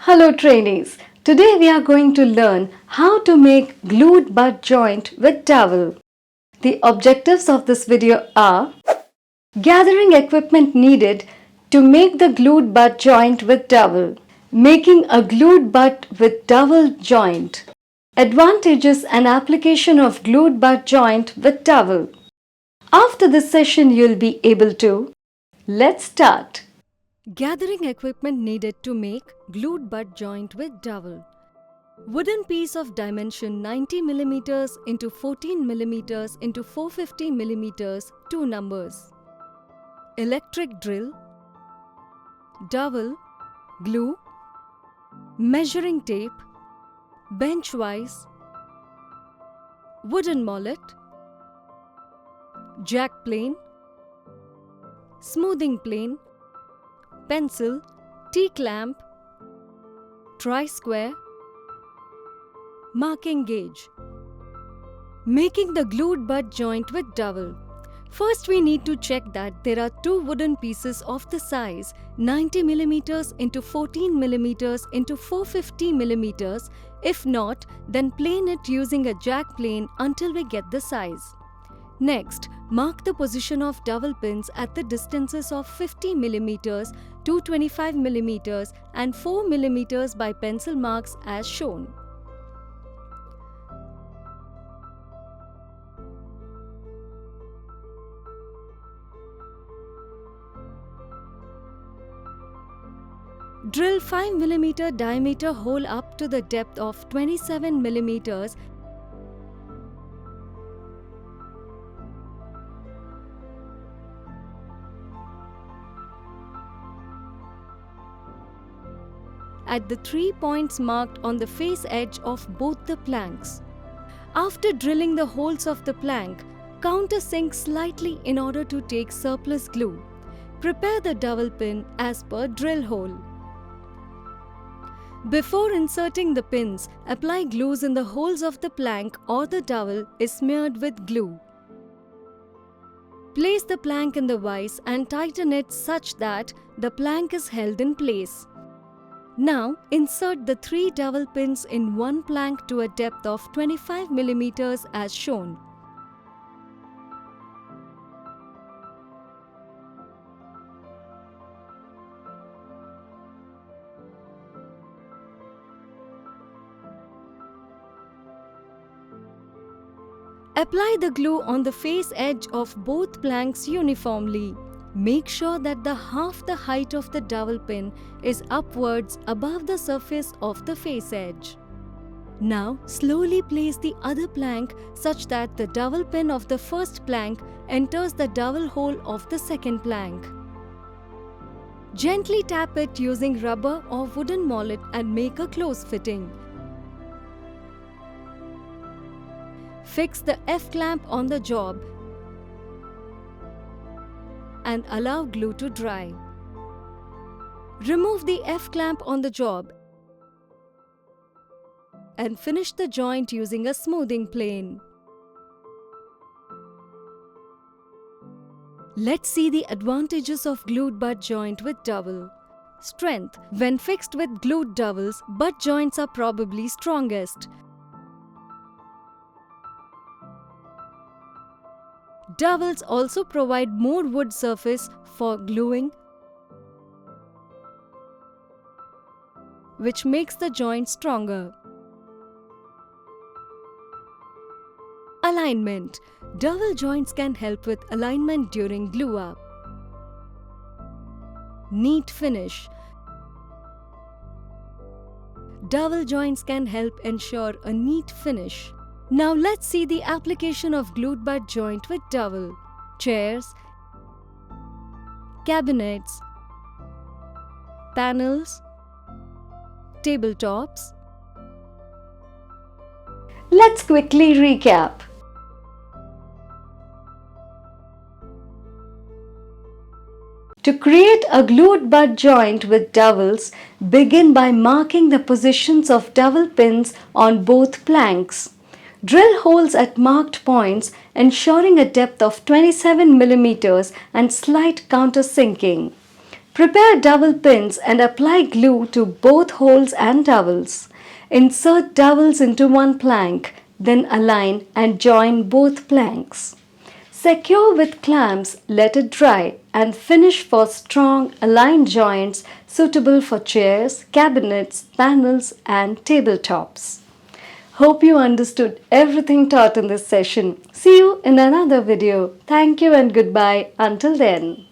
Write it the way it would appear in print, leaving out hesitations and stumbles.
Hello trainees, today we are going to learn how to make glued butt joint with dowel. The objectives of this video are gathering equipment needed to make the glued butt joint with dowel, making a glued butt with dowel joint, advantages and application of glued butt joint with dowel. After this session you'll be able to. Let's start. Gathering equipment needed to make glued butt joint with dowel. Wooden piece of dimension 90 mm into 14 mm into 450 mm, 2 numbers. Electric drill, dowel, glue, measuring tape, bench vise, wooden mallet, jack plane, smoothing plane, pencil, T-clamp, tri-square, marking gauge. Making the glued butt joint with dowel. First we need to check that there are two wooden pieces of the size 90 mm into 14 mm into 450 mm. If not, then plane it using a jack plane until we get the size. Next, mark the position of dowel pins at the distances of 50 mm, 225 mm and 4 mm by pencil marks as shown. Drill 5 mm diameter hole up to the depth of 27 mm. At the 3 points marked on the face edge of both the planks. After drilling the holes of the plank, countersink slightly in order to take surplus glue. Prepare the dowel pin as per drill hole. Before inserting the pins, apply glues in the holes of the plank or the dowel is smeared with glue. Place the plank in the vise and tighten it such that the plank is held in place. Now, insert the 3 dowel pins in one plank to a depth of 25 mm as shown. Apply the glue on the face edge of both planks uniformly. Make sure that half the height of the dowel pin is upwards above the surface of the face edge. Now, slowly place the other plank such that the dowel pin of the first plank enters the dowel hole of the second plank. Gently tap it using rubber or wooden mallet and make a close fitting. Fix the F-clamp on the job and allow glue to dry. Remove the F-clamp on the job and finish the joint using a smoothing plane. Let's see the advantages of glued butt joint with dowel. Strength. When fixed with glued dowels, butt joints are probably strongest. Dowels also provide more wood surface for gluing, which makes the joint stronger. Alignment. Dowel joints can help with alignment during glue up. Neat finish. Dowel joints can help ensure a neat finish. Now let's see the application of glued butt joint with dowel. Chairs, cabinets, panels, tabletops. Let's quickly recap. To create a glued butt joint with dowels, begin by marking the positions of dowel pins on both planks. Drill holes at marked points, ensuring a depth of 27 mm and slight countersinking. Prepare dowel pins and apply glue to both holes and dowels. Insert dowels into one plank, then align and join both planks. Secure with clamps, let it dry and finish for strong aligned joints suitable for chairs, cabinets, panels and tabletops. Hope you understood everything taught in this session. See you in another video. Thank you and goodbye. Until then.